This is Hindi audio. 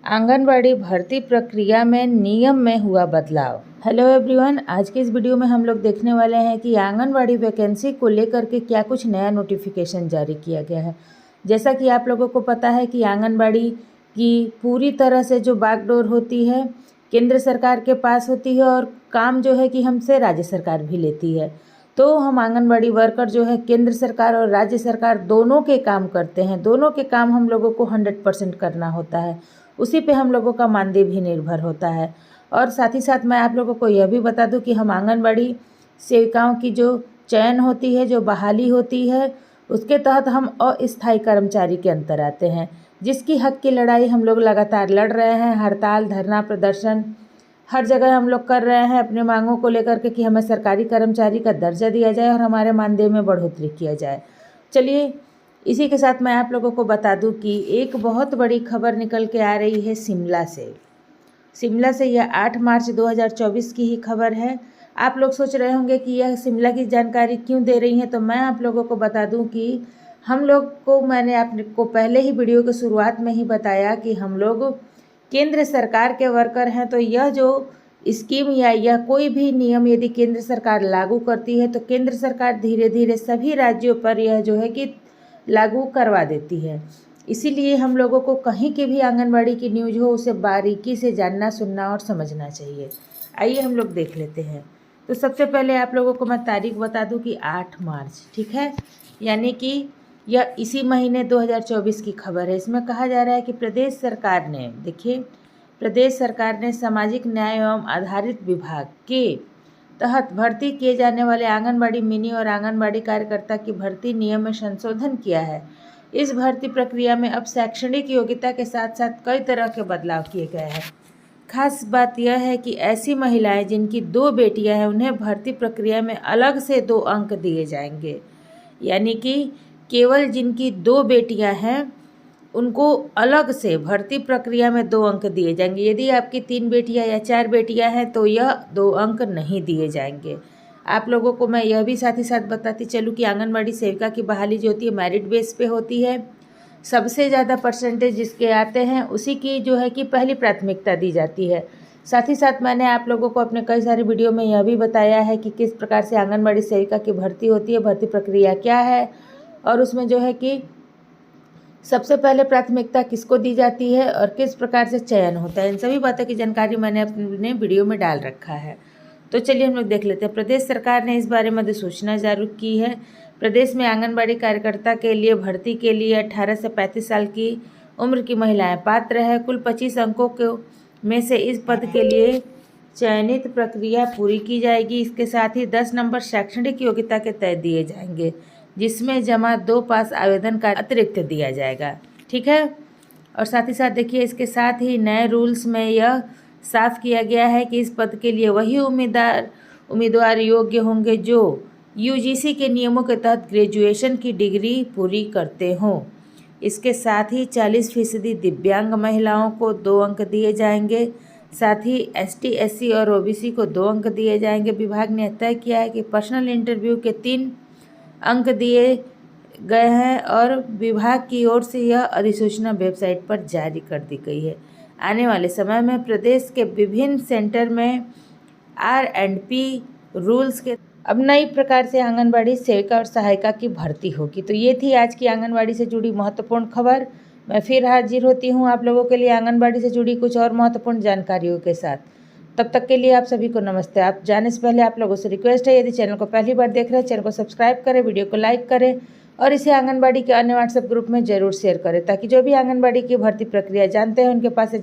आंगनबाड़ी भर्ती प्रक्रिया में नियम में हुआ बदलाव। हेलो एवरीवन, आज के इस वीडियो में हम लोग देखने वाले हैं कि आंगनबाड़ी वैकेंसी को लेकर के क्या कुछ नया नोटिफिकेशन जारी किया गया है। जैसा कि आप लोगों को पता है कि आंगनबाड़ी की पूरी तरह से जो बागडोर होती है केंद्र सरकार के पास होती है और काम जो है कि हमसे राज्य सरकार भी लेती है। तो हम आंगनबाड़ी वर्कर जो है केंद्र सरकार और राज्य सरकार दोनों के काम करते हैं। दोनों के काम हम लोगों को 100% करना होता है, उसी पे हम लोगों का मानदेय भी निर्भर होता है। और साथ ही साथ मैं आप लोगों को यह भी बता दूं कि हम आंगनबाड़ी सेविकाओं की जो चयन होती है, जो बहाली होती है, उसके तहत हम अस्थायी कर्मचारी के अंतर आते हैं, जिसकी हक की लड़ाई हम लोग लगातार लड़ रहे हैं। हड़ताल, धरना, प्रदर्शन हर जगह हम लोग कर रहे हैं अपने मांगों को लेकर के कि हमें सरकारी कर्मचारी का दर्जा दिया जाए और हमारे मानदेय में बढ़ोतरी किया जाए। चलिए, इसी के साथ मैं आप लोगों को बता दूं कि एक बहुत बड़ी खबर निकल के आ रही है शिमला से। यह 8 मार्च 2024 की ही खबर है। आप लोग सोच रहे होंगे कि यह शिमला की जानकारी क्यों दे रही हैं, तो मैं आप लोगों को बता दूं कि हम लोग को मैंने आपको पहले ही वीडियो की शुरुआत में ही बताया कि हम लोग केंद्र सरकार के वर्कर हैं। तो यह जो स्कीम या यह कोई भी नियम यदि केंद्र सरकार लागू करती है तो केंद्र सरकार धीरे धीरे सभी राज्यों पर यह जो है कि लागू करवा देती है। इसीलिए हम लोगों को कहीं की भी आंगनबाड़ी की न्यूज़ हो उसे बारीकी से जानना, सुनना और समझना चाहिए। आइए हम लोग देख लेते हैं। तो सबसे पहले आप लोगों को मैं तारीख बता दूं कि 8 मार्च, ठीक है, यानी कि यह इसी महीने 2024 की खबर है। इसमें कहा जा रहा है कि प्रदेश सरकार ने, देखिए, प्रदेश सरकार ने सामाजिक न्याय एवं आधारित विभाग के तहत भर्ती किए जाने वाले आंगनबाड़ी मिनी और आंगनबाड़ी कार्यकर्ता की भर्ती नियम में संशोधन किया है। इस भर्ती प्रक्रिया में अब शैक्षणिक योग्यता के साथ साथ कई तरह के बदलाव किए गए हैं। खास बात यह है कि ऐसी महिलाएं जिनकी 2 बेटियां हैं उन्हें भर्ती प्रक्रिया में अलग से 2 अंक दिए जाएंगे। यानी कि केवल जिनकी 2 बेटियां हैं उनको अलग से भर्ती प्रक्रिया में 2 अंक दिए जाएंगे। यदि आपकी 3 बेटियां या 4 बेटियां हैं तो यह 2 अंक नहीं दिए जाएंगे। आप लोगों को मैं यह भी साथ ही साथ बताती चलूँ कि आंगनबाड़ी सेविका की बहाली जो होती है मेरिट बेस पे होती है। सबसे ज़्यादा परसेंटेज जिसके आते हैं उसी की जो है कि पहली प्राथमिकता दी जाती है। साथ ही साथ मैंने आप लोगों को अपने कई सारे वीडियो में यह भी बताया है कि किस प्रकार से आंगनबाड़ी सेविका की भर्ती होती है, भर्ती प्रक्रिया क्या है और उसमें जो है कि सबसे पहले प्राथमिकता किसको दी जाती है और किस प्रकार से चयन होता है। इन सभी बातों की जानकारी मैंने अपने वीडियो में डाल रखा है। तो चलिए हम लोग देख लेते हैं। प्रदेश सरकार ने इस बारे में अधिसूचना जारी की है। प्रदेश में आंगनबाड़ी कार्यकर्ता के लिए भर्ती के लिए 18 से 35 साल की उम्र की महिलाएं पात्र है। कुल 25 अंकों के में से इस पद के लिए चयनित प्रक्रिया पूरी की जाएगी। इसके साथ ही 10 नंबर शैक्षणिक योग्यता के तय दिए जाएंगे, जिसमें जमा 2 पास आवेदन का अतिरिक्त दिया जाएगा, ठीक है। और साथ ही साथ देखिए, इसके साथ ही नए रूल्स में यह साफ किया गया है कि इस पद के लिए वही उम्मीदवार योग्य होंगे जो यूजीसी के नियमों के तहत ग्रेजुएशन की डिग्री पूरी करते हों। इसके साथ ही 40% दिव्यांग महिलाओं को 2 अंक दिए जाएंगे। साथ ही एसटी, एससी और ओबीसी को 2 अंक दिए जाएंगे। विभाग ने तय किया है कि पर्सनल इंटरव्यू के 3 अंक दिए गए हैं और विभाग की ओर से यह अधिसूचना वेबसाइट पर जारी कर दी गई है। आने वाले समय में प्रदेश के विभिन्न सेंटर में R&P रूल्स के अब नई प्रकार से आंगनबाड़ी सेविका और सहायिका की भर्ती होगी। तो ये थी आज की आंगनबाड़ी से जुड़ी महत्वपूर्ण खबर। मैं फिर हाजिर होती हूँ आप लोगों के लिए आंगनबाड़ी से जुड़ी कुछ और महत्वपूर्ण जानकारियों के साथ। तब तक के लिए आप सभी को नमस्ते। आप जाने से पहले आप लोगों से रिक्वेस्ट है, यदि चैनल को पहली बार देख रहे हैं चैनल को सब्सक्राइब करें, वीडियो को लाइक करें और इसे आंगनबाड़ी के अन्य व्हाट्सएप ग्रुप में जरूर शेयर करें, ताकि जो भी आंगनबाड़ी की भर्ती प्रक्रिया जानते हैं उनके पास